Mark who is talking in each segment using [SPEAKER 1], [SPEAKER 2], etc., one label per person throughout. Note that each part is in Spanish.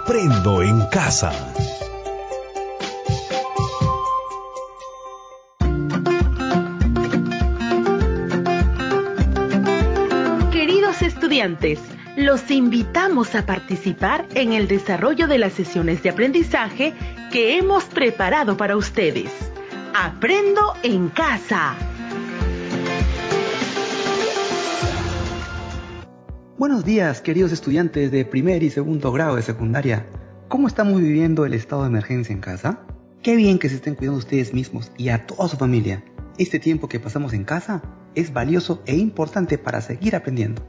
[SPEAKER 1] Aprendo en casa.
[SPEAKER 2] Queridos estudiantes, los invitamos a participar en el desarrollo de las sesiones de aprendizaje que hemos preparado para ustedes. Aprendo en casa.
[SPEAKER 3] Buenos días, queridos estudiantes de primer y segundo grado de secundaria. ¿Cómo estamos viviendo el estado de emergencia en casa? Qué bien que se estén cuidando ustedes mismos y a toda su familia. Este tiempo que pasamos en casa es valioso e importante para seguir aprendiendo.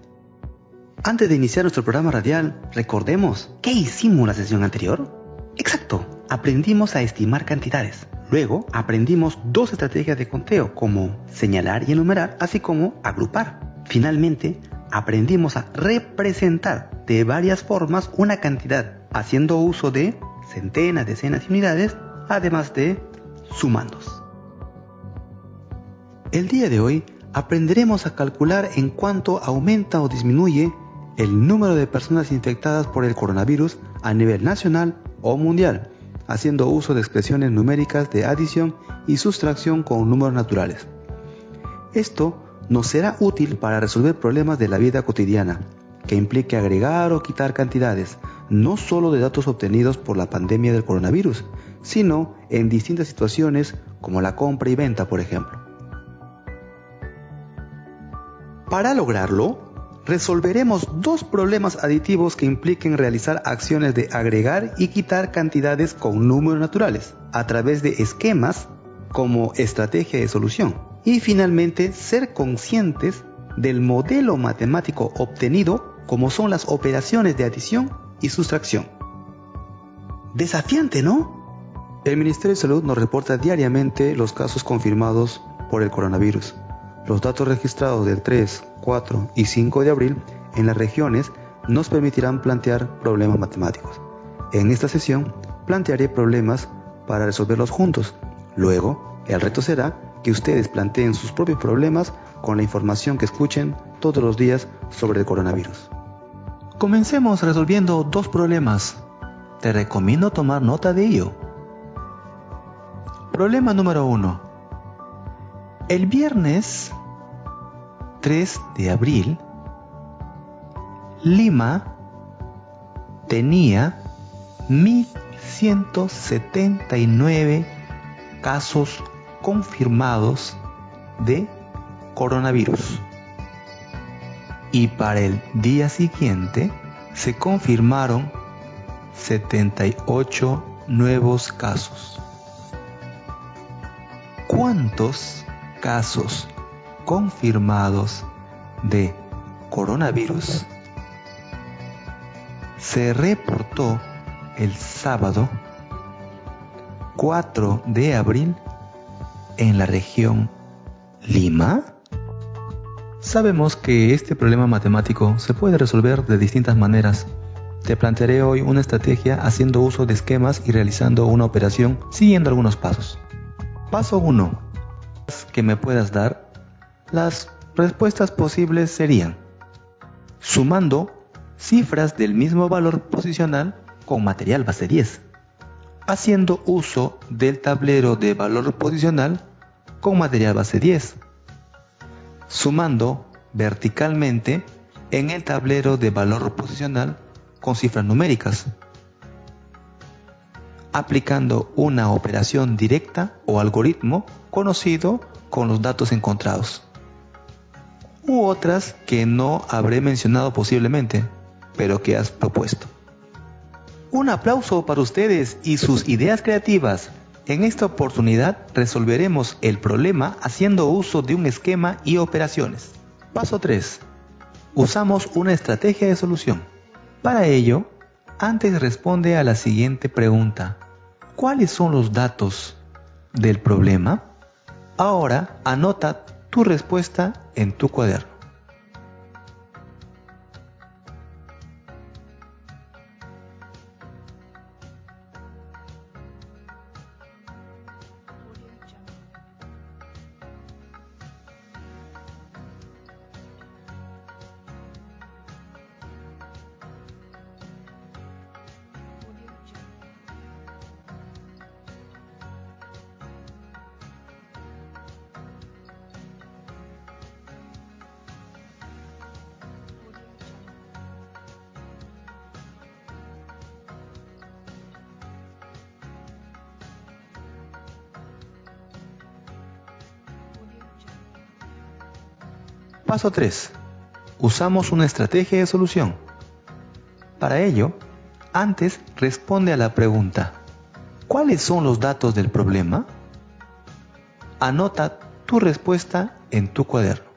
[SPEAKER 3] Antes de iniciar nuestro programa radial, recordemos, ¿qué hicimos la sesión anterior? Exacto, aprendimos a estimar cantidades. Luego aprendimos 2 estrategias de conteo, como señalar y enumerar, así como agrupar. Finalmente, aprendimos a representar de varias formas una cantidad, haciendo uso de centenas, decenas y unidades, además de sumandos. El día de hoy aprenderemos a calcular en cuánto aumenta o disminuye el número de personas infectadas por el coronavirus a nivel nacional o mundial, haciendo uso de expresiones numéricas de adición y sustracción con números naturales. Esto nos será útil para resolver problemas de la vida cotidiana, que implique agregar o quitar cantidades, no solo de datos obtenidos por la pandemia del coronavirus, sino en distintas situaciones como la compra y venta, por ejemplo. Para lograrlo, resolveremos 2 problemas aditivos que impliquen realizar acciones de agregar y quitar cantidades con números naturales, a través de esquemas como estrategia de solución. Y finalmente, ser conscientes del modelo matemático obtenido, como son las operaciones de adición y sustracción. Desafiante, ¿no? El Ministerio de Salud nos reporta diariamente los casos confirmados por el coronavirus. Los datos registrados del 3, 4 y 5 de abril en las regiones nos permitirán plantear problemas matemáticos. En esta sesión plantearé problemas para resolverlos juntos. Luego, el reto será que ustedes planteen sus propios problemas con la información que escuchen todos los días sobre el coronavirus. Comencemos resolviendo 2 problemas. Te recomiendo tomar nota de ello. Problema número 1. El viernes 3 de abril, Lima tenía 1.179 casos confirmados de coronavirus. Y para el día siguiente se confirmaron 78 nuevos casos. ¿Cuántos casos confirmados de coronavirus se reportó el sábado 4 de abril en la región Lima? Sabemos que este problema matemático se puede resolver de distintas maneras. Te plantearé hoy una estrategia haciendo uso de esquemas y realizando una operación siguiendo algunos pasos. Paso 1. Que me puedas dar, las respuestas posibles serían: sumando cifras del mismo valor posicional con material base 10, haciendo uso del tablero de valor posicional con material base 10, sumando verticalmente en el tablero de valor posicional con cifras numéricas, aplicando una operación directa o algoritmo conocido con los datos encontrados, u otras que no habré mencionado posiblemente, pero que has propuesto. Un aplauso para ustedes y sus ideas creativas. En esta oportunidad resolveremos el problema haciendo uso de un esquema y operaciones. Paso 3. Usamos una estrategia de solución. Para ello, antes responde a la siguiente pregunta: ¿cuáles son los datos del problema? Ahora anota tu respuesta en tu cuaderno. Paso 3. Usamos una estrategia de solución. Para ello, antes responde a la pregunta: ¿cuáles son los datos del problema? Anota tu respuesta en tu cuaderno.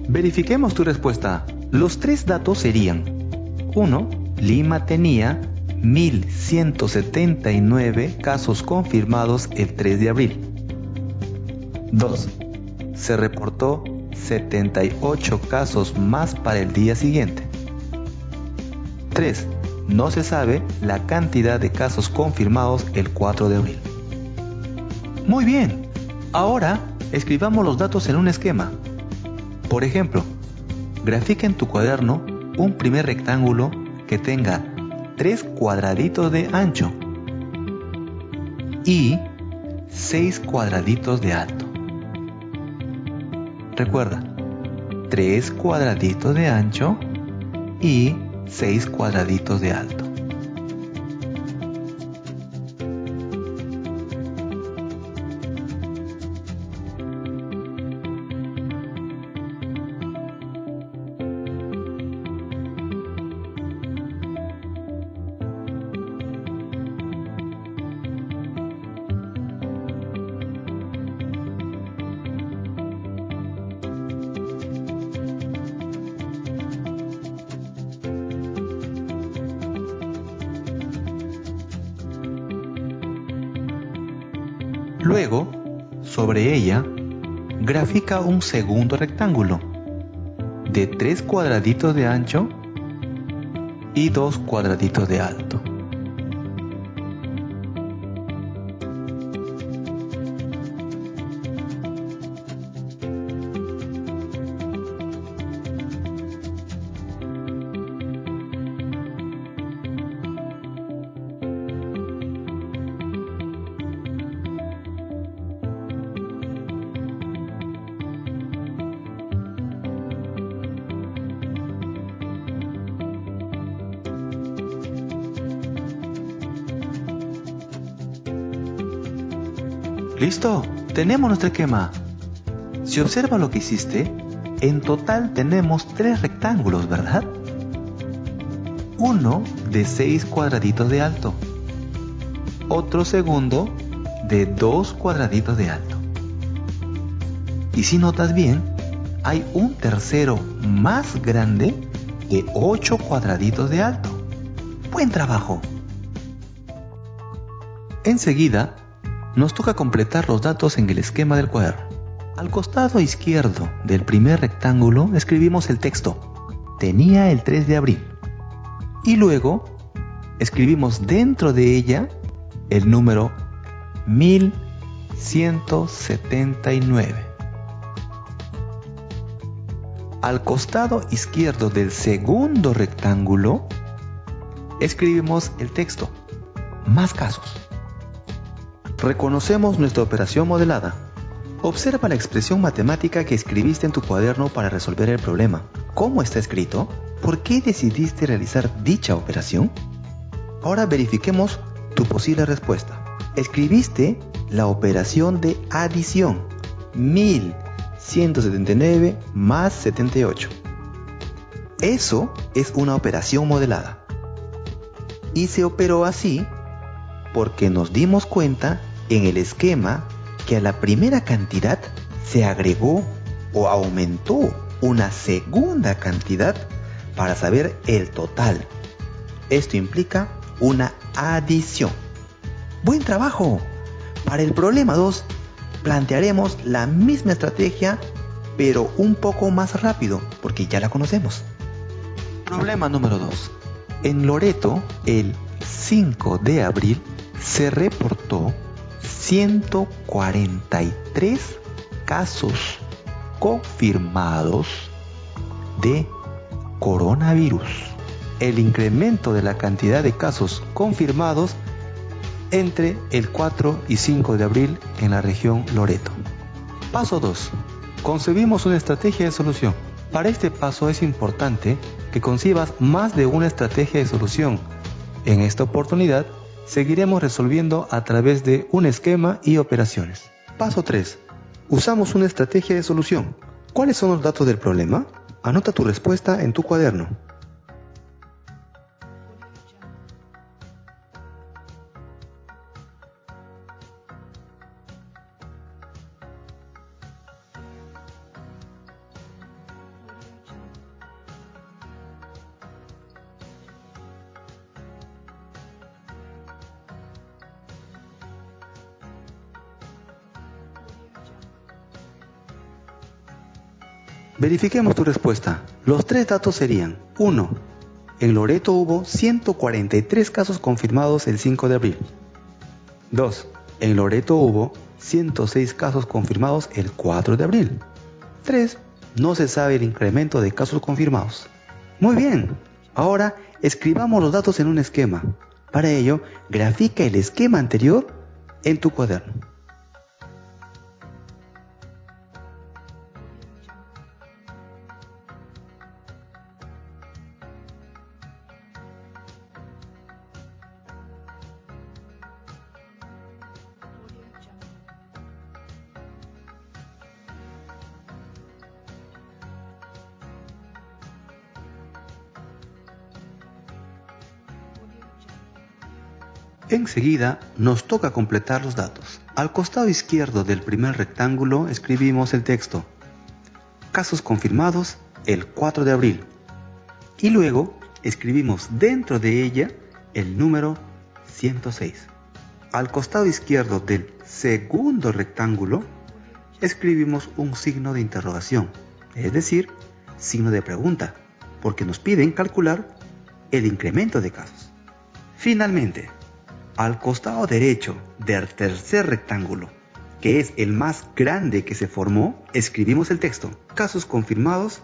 [SPEAKER 3] Verifiquemos tu respuesta. Los 3 datos serían: 1. Lima tenía 1.179 casos confirmados el 3 de abril. 2. Se reportó 78 casos más para el día siguiente. 3. No se sabe la cantidad de casos confirmados el 4 de abril. Muy bien. Ahora escribamos los datos en un esquema. Por ejemplo, grafica en tu cuaderno un primer rectángulo que tenga 3 cuadraditos de ancho y 6 cuadraditos de alto. Recuerda, 3 cuadraditos de ancho y 6 cuadraditos de alto. Luego, sobre ella, grafica un segundo rectángulo de 3 cuadraditos de ancho y 2 cuadraditos de alto. ¡Listo! Tenemos nuestro esquema. Si observa lo que hiciste, en total tenemos 3 rectángulos, ¿verdad? Uno de 6 cuadraditos de alto. Otro segundo de 2 cuadraditos de alto. Y si notas bien, hay un tercero más grande de 8 cuadraditos de alto. ¡Buen trabajo! Enseguida, nos toca completar los datos en el esquema del cuaderno. Al costado izquierdo del primer rectángulo escribimos el texto: tenía el 3 de abril. Y luego escribimos dentro de ella el número 1179. Al costado izquierdo del segundo rectángulo escribimos el texto: más casos. Reconocemos nuestra operación modelada. Observa la expresión matemática que escribiste en tu cuaderno para resolver el problema. ¿Cómo está escrito? ¿Por qué decidiste realizar dicha operación? Ahora verifiquemos tu posible respuesta. Escribiste la operación de adición: 1179 más 78. Eso es una operación modelada. Y se operó así porque nos dimos cuenta en el esquema que a la primera cantidad se agregó o aumentó una segunda cantidad para saber el total. Esto implica una adición. ¡Buen trabajo! Para el problema 2 plantearemos la misma estrategia, pero un poco más rápido, porque ya la conocemos. Problema número 2. En Loreto, el 5 de abril, se reportó 143 casos confirmados de coronavirus. El incremento de la cantidad de casos confirmados entre el 4 y 5 de abril en la región Loreto. Paso 2. Concebimos una estrategia de solución. Para este paso es importante que concibas más de una estrategia de solución. En esta oportunidad seguiremos resolviendo a través de un esquema y operaciones. Paso 3. Usamos una estrategia de solución. ¿Cuáles son los datos del problema? Anota tu respuesta en tu cuaderno. Verifiquemos tu respuesta. Los tres datos serían: 1. En Loreto hubo 143 casos confirmados el 5 de abril. 2. En Loreto hubo 106 casos confirmados el 4 de abril. 3. No se sabe el incremento de casos confirmados. Muy bien. Ahora escribamos los datos en un esquema. Para ello, grafica el esquema anterior en tu cuaderno. Enseguida nos toca completar los datos. Al costado izquierdo del primer rectángulo escribimos el texto: casos confirmados el 4 de abril. Y luego escribimos dentro de ella el número 106. Al costado izquierdo del segundo rectángulo escribimos un signo de interrogación, es decir, signo de pregunta, porque nos piden calcular el incremento de casos. Finalmente, al costado derecho del tercer rectángulo, que es el más grande que se formó, escribimos el texto: casos confirmados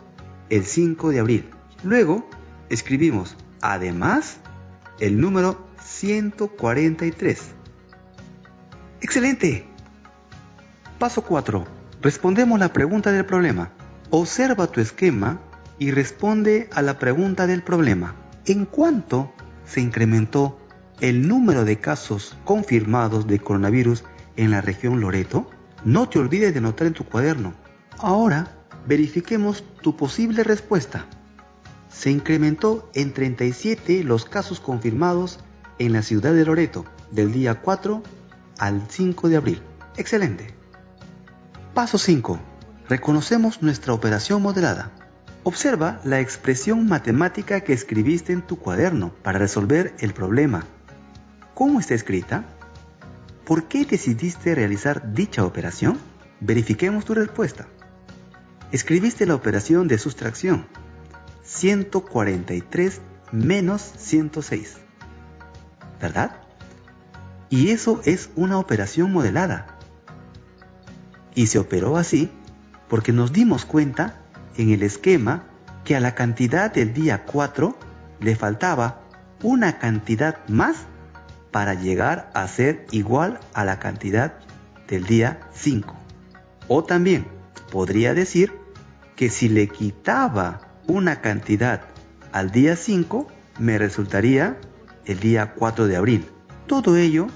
[SPEAKER 3] el 5 de abril. Luego escribimos además el número 143. ¡Excelente! Paso 4. Respondemos la pregunta del problema. Observa tu esquema y responde a la pregunta del problema. ¿En cuánto se incrementó el número de casos confirmados de coronavirus en la región Loreto? No te olvides de anotar en tu cuaderno. Ahora verifiquemos tu posible respuesta. Se incrementó en 37 los casos confirmados en la ciudad de Loreto del día 4 al 5 de abril. Excelente. Paso 5. Reconocemos nuestra operación modelada. Observa la expresión matemática que escribiste en tu cuaderno para resolver el problema. ¿Cómo está escrita? ¿Por qué decidiste realizar dicha operación? Verifiquemos tu respuesta. Escribiste la operación de sustracción: 143 menos 106, ¿verdad? Y eso es una operación modelada. Y se operó así porque nos dimos cuenta en el esquema que a la cantidad del día 4 le faltaba una cantidad más para llegar a ser igual a la cantidad del día 5. O también podría decir que si le quitaba una cantidad al día 5, me resultaría el día 4 de abril. Todo ello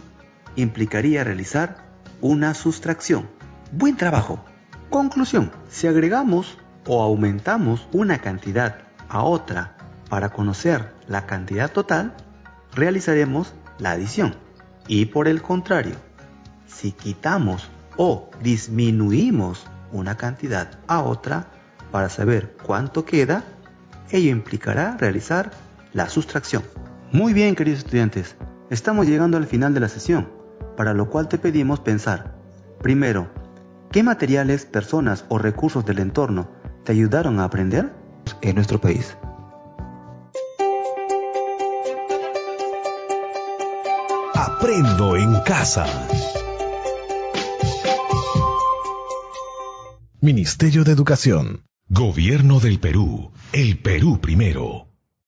[SPEAKER 3] implicaría realizar una sustracción. Buen trabajo. Conclusión: si agregamos o aumentamos una cantidad a otra para conocer la cantidad total, realizaremos la adición. Y por el contrario, si quitamos o disminuimos una cantidad a otra para saber cuánto queda, ello implicará realizar la sustracción. Muy bien, queridos estudiantes, estamos llegando al final de la sesión, para lo cual te pedimos pensar. Primero, ¿qué materiales, personas o recursos del entorno te ayudaron a aprender en nuestro país?
[SPEAKER 1] Aprendo en casa. Ministerio de Educación. Gobierno del Perú. El Perú primero.